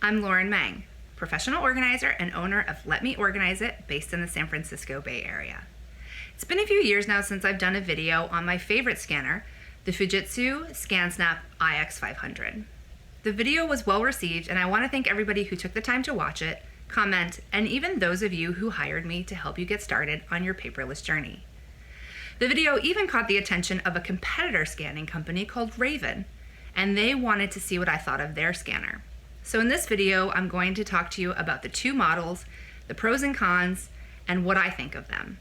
I'm Lauren Mang, professional organizer and owner of Let Me Organize It, based in the San Francisco Bay Area. It's been a few years now since I've done a video on my favorite scanner, the Fujitsu ScanSnap IX500. The video was well received, and I want to thank everybody who took the time to watch it, comment, and even those of you who hired me to help you get started on your paperless journey. The video even caught the attention of a competitor scanning company called Raven, and they wanted to see what I thought of their scanner. So in this video, I'm going to talk to you about the two models, the pros and cons, and what I think of them.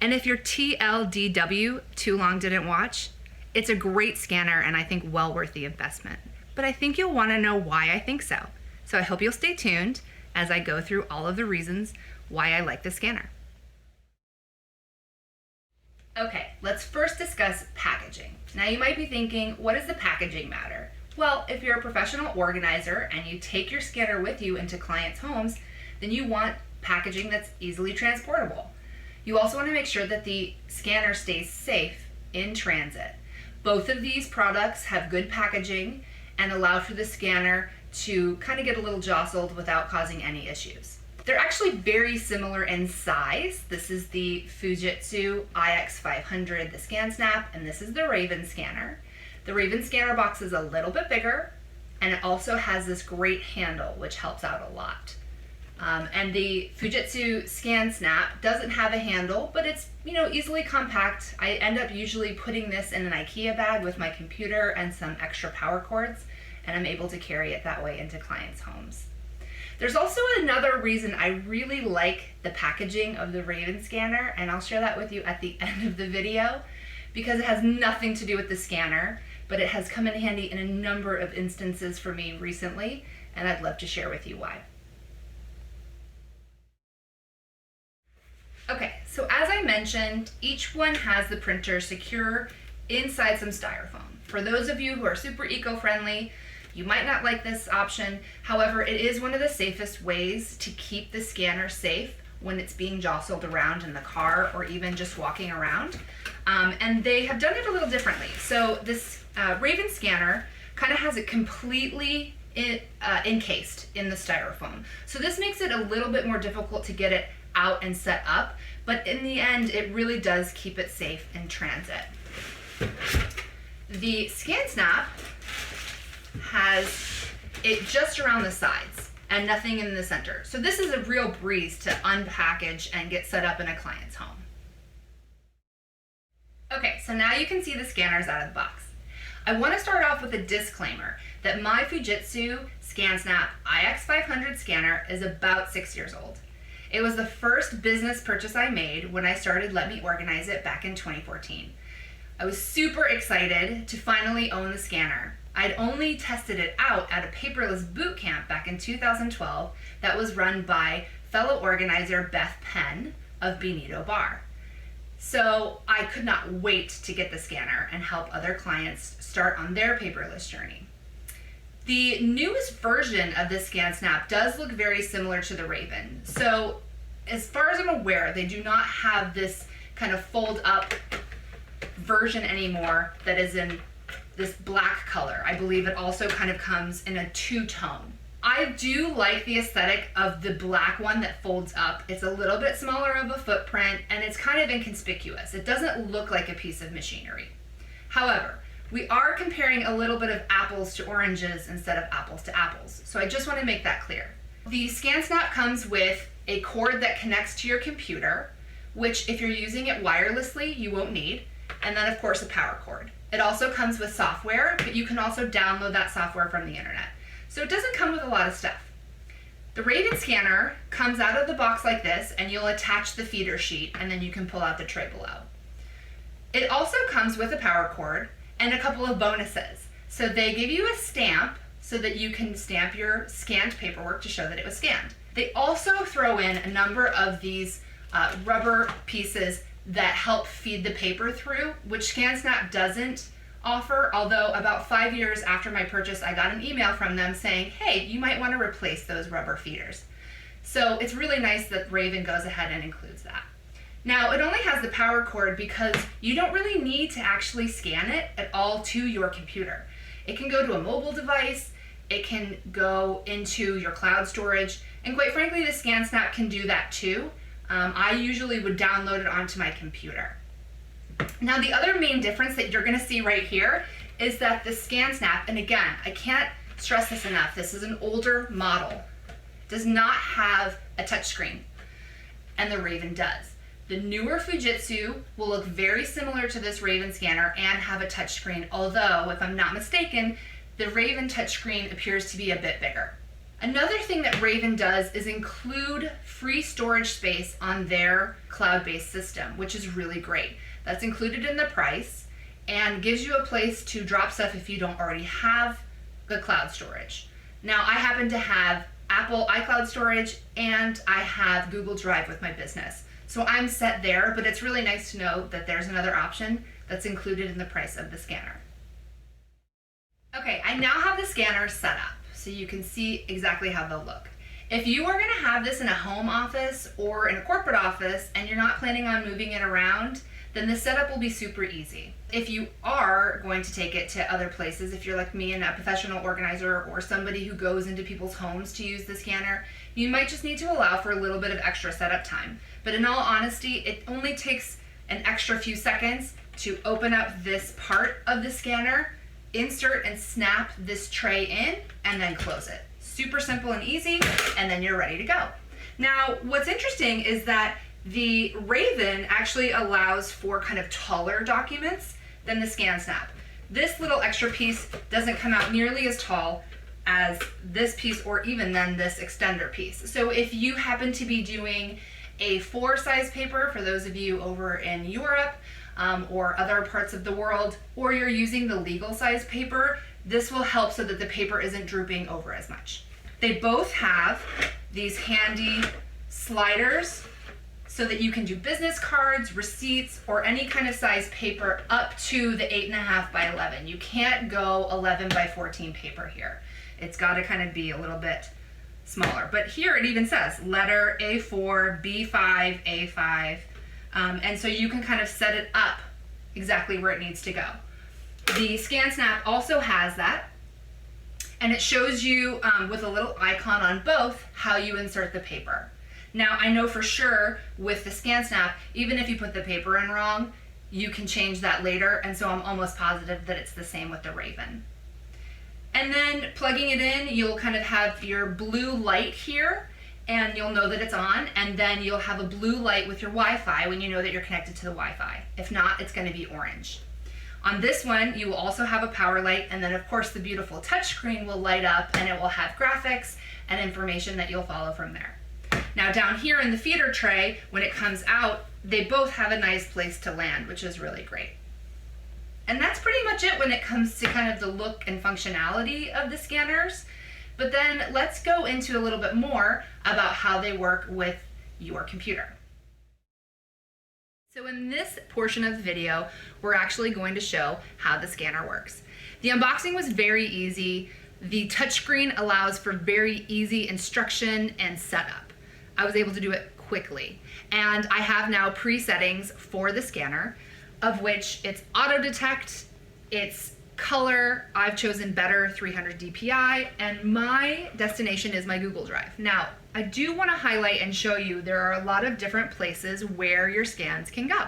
And if you're TLDW, too long didn't watch, it's a great scanner and I think well worth the investment. But I think you'll want to know why I think so. So I hope you'll stay tuned as I go through all of the reasons why I like the scanner. Okay, let's first discuss packaging. Now you might be thinking, what does the packaging matter? Well, if you're a professional organizer and you take your scanner with you into clients' homes, then you want packaging that's easily transportable. You also want to make sure that the scanner stays safe in transit. Both of these products have good packaging and allow for the scanner to kind of get a little jostled without causing any issues. They're actually very similar in size. This is the Fujitsu IX500, the ScanSnap, and this is the Raven scanner. The Raven scanner box is a little bit bigger, and it also has this great handle, which helps out a lot. And the Fujitsu ScanSnap doesn't have a handle, but it's easily compact. I end up usually putting this in an IKEA bag with my computer and some extra power cords, and I'm able to carry it that way into clients' homes. There's also another reason I really like the packaging of the Raven scanner, and I'll share that with you at the end of the video, because it has nothing to do with the scanner, but it has come in handy in a number of instances for me recently, and I'd love to share with you why. Okay, so as I mentioned, each one has the printer secure inside some styrofoam. For those of you who are super eco-friendly, you might not like this option. However, it is one of the safest ways to keep the scanner safe when it's being jostled around in the car or even just walking around. And they have done it a little differently. So this Raven scanner kind of has it completely encased in the styrofoam. So this makes it a little bit more difficult to get it out and set up, but in the end, it really does keep it safe in transit. The ScanSnap has it just around the sides and nothing in the center. So this is a real breeze to unpackage and get set up in a client's home. Okay, so now you can see the scanners out of the box. I want to start off with a disclaimer that my Fujitsu ScanSnap IX500 scanner is about 6 years old. It was the first business purchase I made when I started Let Me Organize It back in 2014. I was super excited to finally own the scanner. I'd only tested it out at a paperless boot camp back in 2012 that was run by fellow organizer Beth Penn of Benito Bar. So I could not wait to get the scanner and help other clients start on their paperless journey. The newest version of the ScanSnap does look very similar to the Raven. So as far as I'm aware, they do not have this kind of fold up version anymore that is in this black color. I believe it also kind of comes in a two-tone. I do like the aesthetic of the black one that folds up. It's a little bit smaller of a footprint and it's kind of inconspicuous. It doesn't look like a piece of machinery. However, we are comparing a little bit of apples to oranges instead of apples to apples. So I just want to make that clear. The ScanSnap comes with a cord that connects to your computer, which if you're using it wirelessly, you won't need. And then of course a power cord. It also comes with software, but you can also download that software from the internet. So it doesn't come with a lot of stuff. The Raven scanner comes out of the box like this, and you'll attach the feeder sheet, and then you can pull out the tray below. It also comes with a power cord and a couple of bonuses. So they give you a stamp so that you can stamp your scanned paperwork to show that it was scanned. They also throw in a number of these rubber pieces that help feed the paper through, which ScanSnap doesn't offer, although about 5 years after my purchase, I got an email from them saying, hey, you might want to replace those rubber feeders. So it's really nice that Raven goes ahead and includes that. Now, it only has the power cord because you don't really need to actually scan it at all to your computer. It can go to a mobile device, It can go into your cloud storage, and quite frankly, the ScanSnap can do that too. I usually would download it onto my computer. Now, the other main difference that you're gonna see right here is that the ScanSnap, and again, I can't stress this enough, this is an older model, does not have a touchscreen, and the Raven does. The newer Fujitsu will look very similar to this Raven scanner and have a touchscreen, although, if I'm not mistaken, the Raven touchscreen appears to be a bit bigger. Another thing that Raven does is include free storage space on their cloud-based system, which is really great. That's included in the price and gives you a place to drop stuff if you don't already have the cloud storage. Now, I happen to have Apple iCloud storage and I have Google Drive with my business. So I'm set there, but it's really nice to know that there's another option that's included in the price of the scanner. Okay, I now have the scanner set up so you can see exactly how they'll look. If you are gonna have this in a home office or in a corporate office and you're not planning on moving it around, then the setup will be super easy. If you are going to take it to other places, if you're like me and a professional organizer or somebody who goes into people's homes to use the scanner, you might just need to allow for a little bit of extra setup time. But in all honesty, it only takes an extra few seconds to open up this part of the scanner, insert and snap this tray in, and then close it. Super simple and easy, and then you're ready to go. Now, what's interesting is that the Raven actually allows for kind of taller documents than the ScanSnap. This little extra piece doesn't come out nearly as tall as this piece or even then this extender piece. So if you happen to be doing A4 size paper, for those of you over in Europe or other parts of the world, or you're using the legal size paper, this will help so that the paper isn't drooping over as much. They both have these handy sliders so that you can do business cards, receipts, or any kind of size paper up to the 8.5 by 11. You can't go 11 by 14 paper here. It's got to kind of be a little bit smaller. But here it even says letter A4, B5, A5. And so you can kind of set it up exactly where it needs to go. The ScanSnap also has that. And it shows you with a little icon on both how you insert the paper. Now, I know for sure with the ScanSnap, even if you put the paper in wrong, you can change that later, and so I'm almost positive that it's the same with the Raven. And then plugging it in, you'll kind of have your blue light here, and you'll know that it's on, and then you'll have a blue light with your Wi-Fi when you know that you're connected to the Wi-Fi. If not, it's going to be orange. On this one, you will also have a power light, and then of course the beautiful touchscreen will light up, and it will have graphics and information that you'll follow from there. Now down here in the feeder tray, when it comes out, they both have a nice place to land, which is really great. And that's pretty much it when it comes to kind of the look and functionality of the scanners. But then let's go into a little bit more about how they work with your computer. So in this portion of the video, we're actually going to show how the scanner works. The unboxing was very easy. The touchscreen allows for very easy instruction and setup. I was able to do it quickly. And I have now pre-settings for the scanner, of which it's auto detect, it's color, I've chosen better 300 DPI, and my destination is my Google Drive. Now, I do want to highlight and show you there are a lot of different places where your scans can go.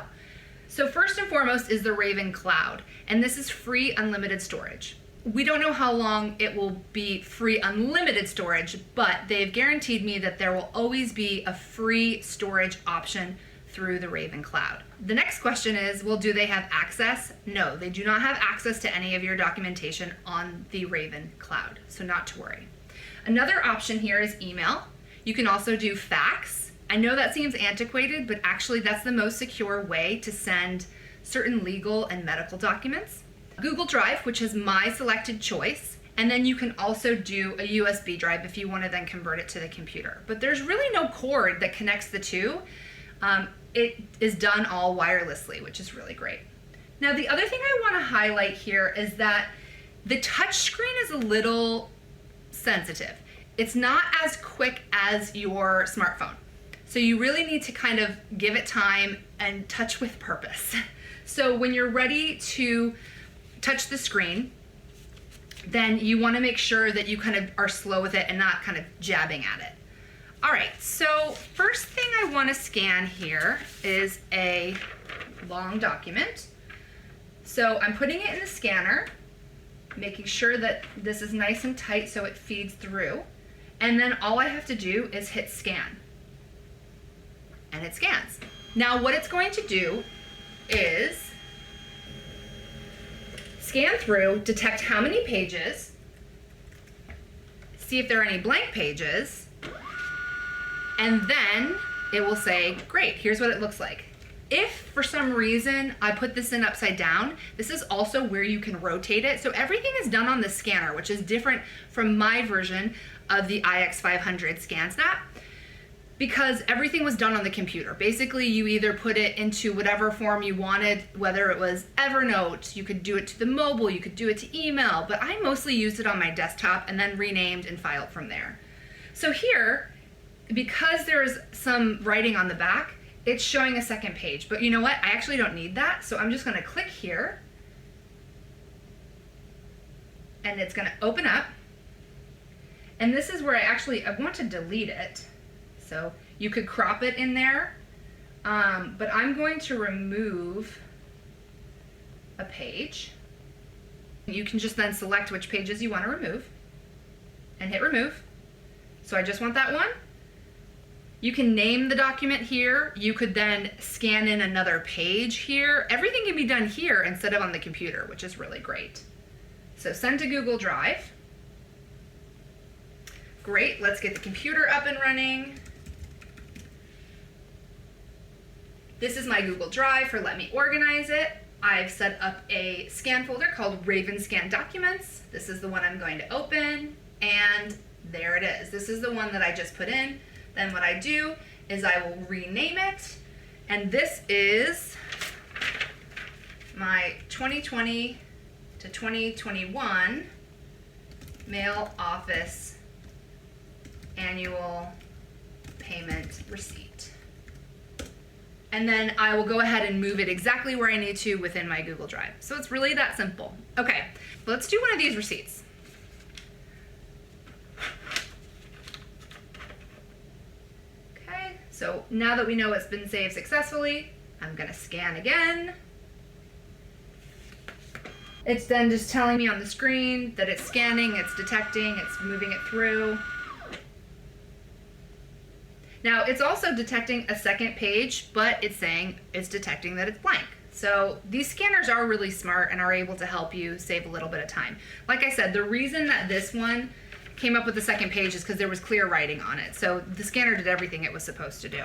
So first and foremost is the Raven Cloud, and this is free unlimited storage. We don't know how long it will be free unlimited storage, but they've guaranteed me that there will always be a free storage option through the Raven Cloud. The next question is, well, do they have access? No, they do not have access to any of your documentation on the Raven Cloud, so not to worry. Another option here is email. You can also do fax. I know that seems antiquated, but actually that's the most secure way to send certain legal and medical documents. Google Drive, which is my selected choice, and then you can also do a USB drive if you want to then convert it to the computer. But there's really no cord that connects the two. It is done all wirelessly, which is really great. Now, the other thing I want to highlight here is that the touch screen is a little sensitive. It's not as quick as your smartphone. So you really need to kind of give it time and touch with purpose. So when you're ready to touch the screen, then you want to make sure that you kind of are slow with it and not kind of jabbing at it. All right, so first thing I want to scan here is a long document. So I'm putting it in the scanner, making sure that this is nice and tight so it feeds through. And then all I have to do is hit scan. And it scans. Now what it's going to do is scan through, detect how many pages, see if there are any blank pages, and then it will say, great, here's what it looks like. If for some reason I put this in upside down, this is also where you can rotate it. So everything is done on the scanner, which is different from my version of the IX500 ScanSnap, because everything was done on the computer. Basically, you either put it into whatever form you wanted, whether it was Evernote, you could do it to the mobile, you could do it to email, but I mostly used it on my desktop and then renamed and filed from there. So here, because there's some writing on the back, it's showing a second page, but you know what? I actually don't need that, so I'm just gonna click here, and it's gonna open up, and this is where I want to delete it. So you could crop it in there, but I'm going to remove a page. You can just then select which pages you want to remove and hit remove. So I just want that one. You can name the document here. You could then scan in another page here. Everything can be done here instead of on the computer, which is really great. So send to Google Drive. Great, let's get the computer up and running. This is my Google Drive for Let Me Organize It. I've set up a scan folder called Raven Scan Documents. This is the one I'm going to open, and there it is. This is the one that I just put in. Then what I do is I will rename it, and this is my 2020 to 2021 Mail Office Annual Payment Receipt. And then I will go ahead and move it exactly where I need to within my Google Drive. So it's really that simple. Okay, let's do one of these receipts. Okay, so now that we know it's been saved successfully, I'm gonna scan again. It's then just telling me on the screen that it's scanning, it's detecting, it's moving it through. Now, it's also detecting a second page, but it's saying it's detecting that it's blank. So these scanners are really smart and are able to help you save a little bit of time. Like I said, the reason that this one came up with the second page is because there was clear writing on it. So the scanner did everything it was supposed to do.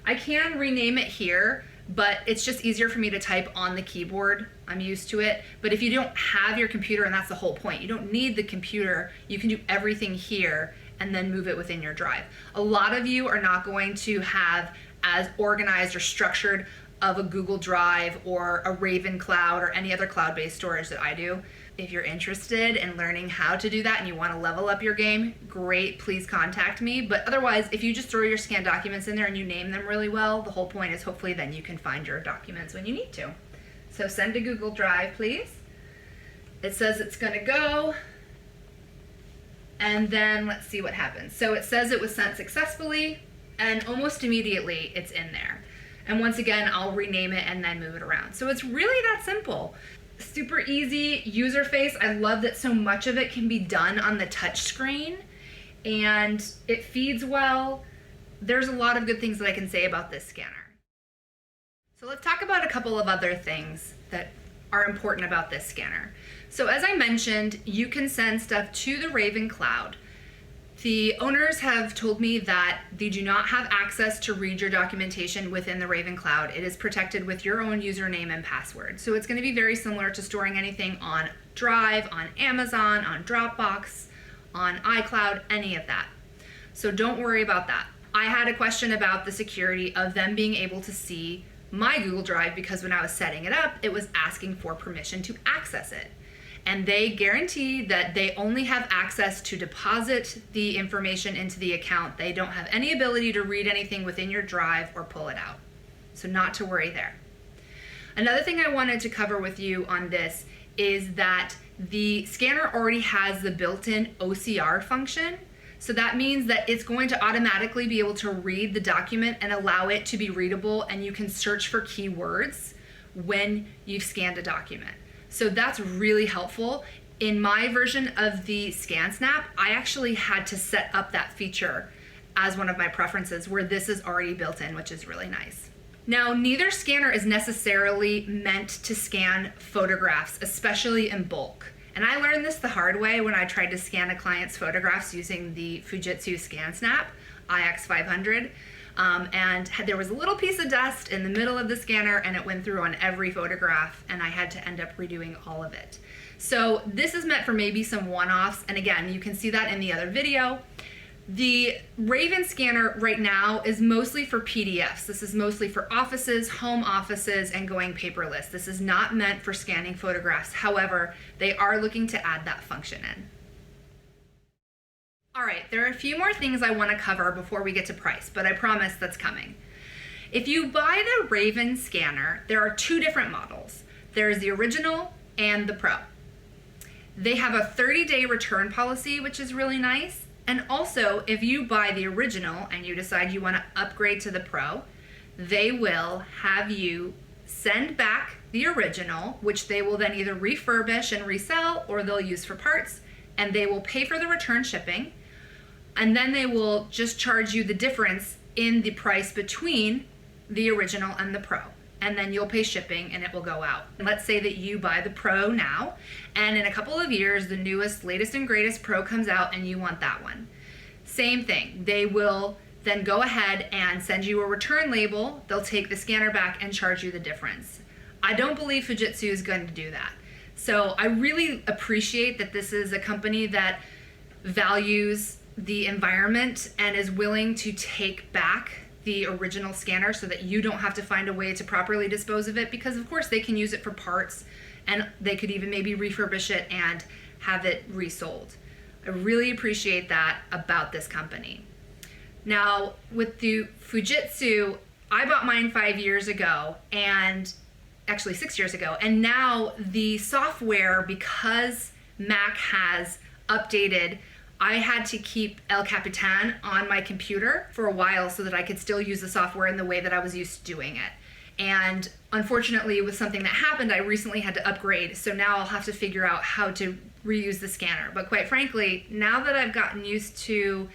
I can rename it here, but it's just easier for me to type on the keyboard. I'm used to it. But if you don't have your computer, and that's the whole point, you don't need the computer, you can do everything here and then move it within your drive. A lot of you are not going to have as organized or structured of a Google Drive or a Raven Cloud or any other cloud-based storage that I do. If you're interested in learning how to do that and you want to level up your game, great, please contact me. But otherwise, if you just throw your scanned documents in there and you name them really well, the whole point is hopefully then you can find your documents when you need to. So send to Google Drive, please. It says it's going to go. And then let's see what happens. So it says it was sent successfully, and almost immediately it's in there. And once again, I'll rename it and then move it around. So it's really that simple. Super easy user face. I love that so much of it can be done on the touch screen, and it feeds well. There's a lot of good things that I can say about this scanner. So let's talk about a couple of other things that are important about this scanner. So as I mentioned, you can send stuff to the Raven Cloud. The owners have told me that they do not have access to read your documentation within the Raven Cloud. It is protected with your own username and password. So it's going to be very similar to storing anything on Drive, on Amazon, on Dropbox, on iCloud, any of that. So don't worry about that. I had a question about the security of them being able to see my Google Drive because when I was setting it up, it was asking for permission to access it. And they guarantee that they only have access to deposit the information into the account. They don't have any ability to read anything within your drive or pull it out. So not to worry there. Another thing I wanted to cover with you on this is that the scanner already has the built-in OCR function. So that means that it's going to automatically be able to read the document and allow it to be readable, and you can search for keywords when you've scanned a document. So that's really helpful. In my version of the ScanSnap, I actually had to set up that feature as one of my preferences where this is already built in, which is really nice. Now, neither scanner is necessarily meant to scan photographs, especially in bulk. And I learned this the hard way when I tried to scan a client's photographs using the Fujitsu ScanSnap IX500. There was a little piece of dust in the middle of the scanner, and it went through on every photograph, and I had to end up redoing all of it. So this is meant for maybe some one-offs, and again, you can see that in the other video. The Raven scanner right now is mostly for PDFs. This is mostly for offices, home offices, and going paperless. This is not meant for scanning photographs. However, they are looking to add that function in. All right, there are a few more things I want to cover before we get to price, but I promise that's coming. If you buy the Raven scanner, there are two different models. There's the original and the Pro. They have a 30-day return policy, which is really nice. And also, if you buy the original and you decide you want to upgrade to the Pro, they will have you send back the original, which they will then either refurbish and resell, or they'll use for parts, and they will pay for the return shipping. And then they will just charge you the difference in the price between the original and the Pro. And then you'll pay shipping and it will go out. And let's say that you buy the Pro now, and in a couple of years, the newest, latest and greatest Pro comes out and you want that one. Same thing. They will then go ahead and send you a return label. They'll take the scanner back and charge you the difference. I don't believe Fujitsu is going to do that. So I really appreciate that this is a company that values the environment and is willing to take back the original scanner so that you don't have to find a way to properly dispose of it, because of course they can use it for parts and they could even maybe refurbish it and have it resold. I really appreciate that about this company. Now with the Fujitsu, I bought mine 5 years ago, and actually 6 years ago, and now the software, because Mac has updated, I had to keep El Capitan on my computer for a while so that I could still use the software in the way that I was used to doing it. And unfortunately, with something that happened, I recently had to upgrade. So now I'll have to figure out how to reuse the scanner. But quite frankly, now that I've gotten used to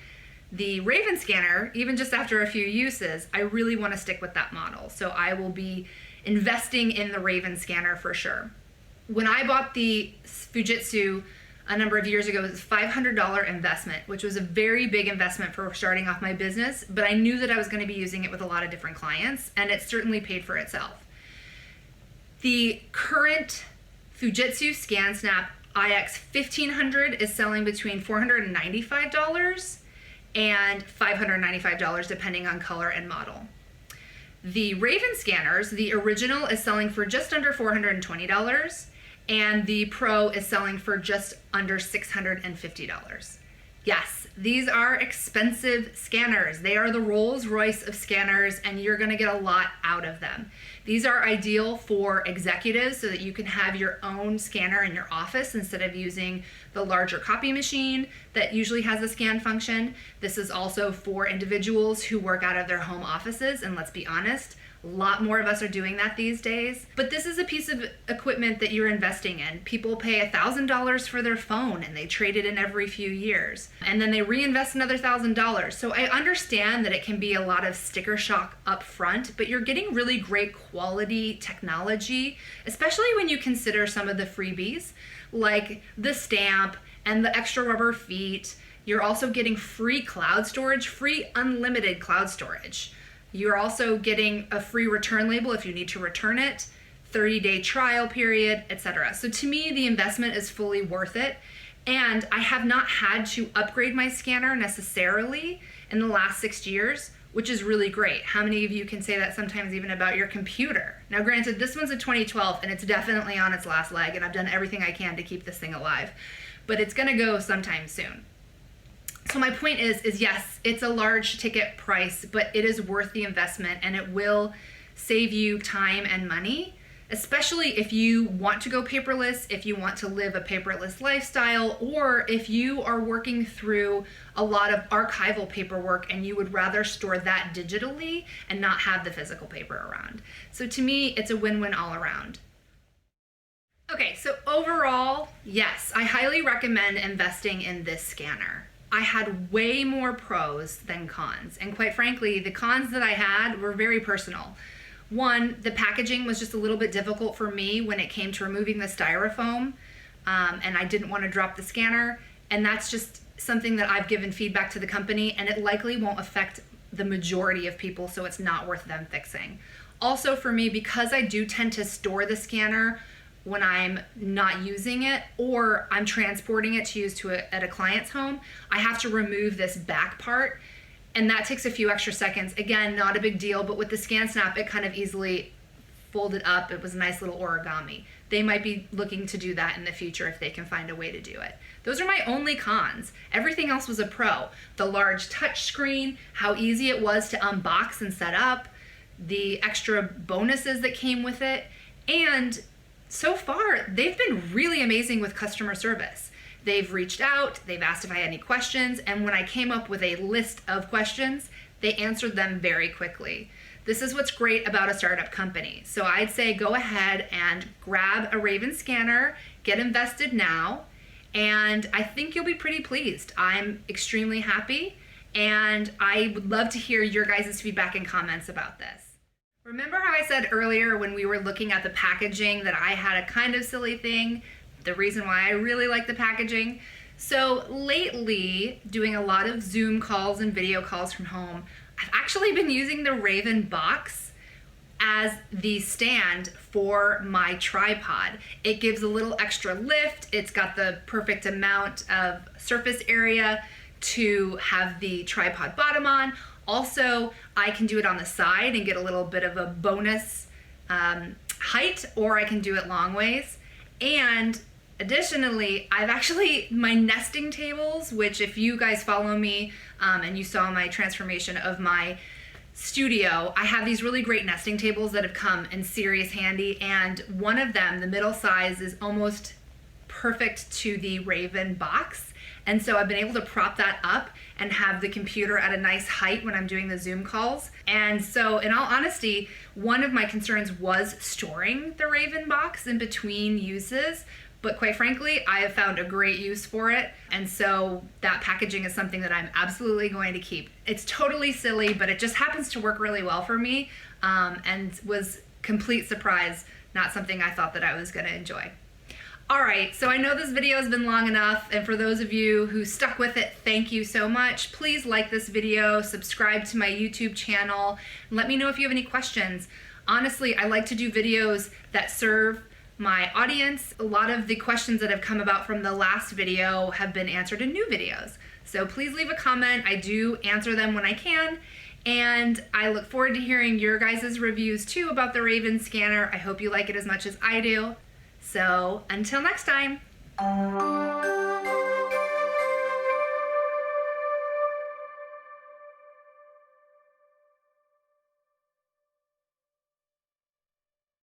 the Raven scanner, even just after a few uses, I really want to stick with that model. So I will be investing in the Raven scanner for sure. When I bought the Fujitsu a number of years ago, it was a $500 investment, which was a very big investment for starting off my business, but I knew that I was going to be using it with a lot of different clients, and it certainly paid for itself. The current Fujitsu ScanSnap IX1500 is selling between $495 and $595, depending on color and model. The Raven scanners, the original is selling for just under $420, and the Pro is selling for just under $650. Yes, these are expensive scanners. They are the Rolls-Royce of scanners, and you're gonna get a lot out of them. These are ideal for executives so that you can have your own scanner in your office instead of using the larger copy machine that usually has a scan function. This is also for individuals who work out of their home offices, and let's be honest, a lot more of us are doing that these days. But this is a piece of equipment that you're investing in. People pay $1,000 for their phone and they trade it in every few years. And then they reinvest another $1,000. So I understand that it can be a lot of sticker shock up front, but you're getting really great quality technology, especially when you consider some of the freebies, like the stamp and the extra rubber feet. You're also getting free cloud storage, free unlimited cloud storage. You're also getting a free return label if you need to return it, 30-day trial period, etc. So to me, the investment is fully worth it. And I have not had to upgrade my scanner necessarily in the last 6 years, which is really great. How many of you can say that sometimes even about your computer? Now granted, this one's a 2012 and it's definitely on its last leg, and I've done everything I can to keep this thing alive, but it's gonna go sometime soon. So my point is yes, it's a large ticket price, but it is worth the investment, and it will save you time and money especially if you want to go paperless, if you want to live a paperless lifestyle, or if you are working through a lot of archival paperwork and you would rather store that digitally and not have the physical paper around. So to me, it's a win-win all around. Okay, so overall, yes, I highly recommend investing in this scanner. I had way more pros than cons, and quite frankly, the cons that I had were very personal. One, the packaging was just a little bit difficult for me when it came to removing the styrofoam, and I didn't want to drop the scanner, and that's just something that I've given feedback to the company, and it likely won't affect the majority of people, so it's not worth them fixing. Also for me, because I do tend to store the scanner when I'm not using it or I'm transporting it to use at a client's home, I have to remove this back part, and that takes a few extra seconds. Again, not a big deal, but with the ScanSnap, it kind of easily folded up. It was a nice little origami. They might be looking to do that in the future if they can find a way to do it. Those are my only cons. Everything else was a pro. The large touch screen, how easy it was to unbox and set up, the extra bonuses that came with it, and so far, they've been really amazing with customer service. They've reached out, they've asked if I had any questions, and when I came up with a list of questions, they answered them very quickly. This is what's great about a startup company. So I'd say go ahead and grab a Raven scanner, get invested now, and I think you'll be pretty pleased. I'm extremely happy, and I would love to hear your guys' feedback and comments about this. Remember how I said earlier when we were looking at the packaging that I had a kind of silly thing? The reason why I really like the packaging? So lately, doing a lot of Zoom calls and video calls from home, I've actually been using the Raven box as the stand for my tripod. It gives a little extra lift. It's got the perfect amount of surface area to have the tripod bottom on. Also, I can do it on the side and get a little bit of a bonus height, or I can do it long ways. And additionally, my nesting tables, which if you guys follow me and you saw my transformation of my studio, I have these really great nesting tables that have come in serious handy, and one of them, the middle size, is almost perfect to the Raven box. And so I've been able to prop that up and have the computer at a nice height when I'm doing the Zoom calls. And so in all honesty, one of my concerns was storing the Raven box in between uses, but quite frankly, I have found a great use for it. And so that packaging is something that I'm absolutely going to keep. It's totally silly, but it just happens to work really well for me, and was complete surprise, not something I thought that I was gonna enjoy. All right, so I know this video has been long enough, and for those of you who stuck with it, thank you so much. Please like this video, subscribe to my YouTube channel, and let me know if you have any questions. Honestly, I like to do videos that serve my audience. A lot of the questions that have come about from the last video have been answered in new videos. So please leave a comment. I do answer them when I can, and I look forward to hearing your guys' reviews too about the Raven scanner. I hope you like it as much as I do. So until next time.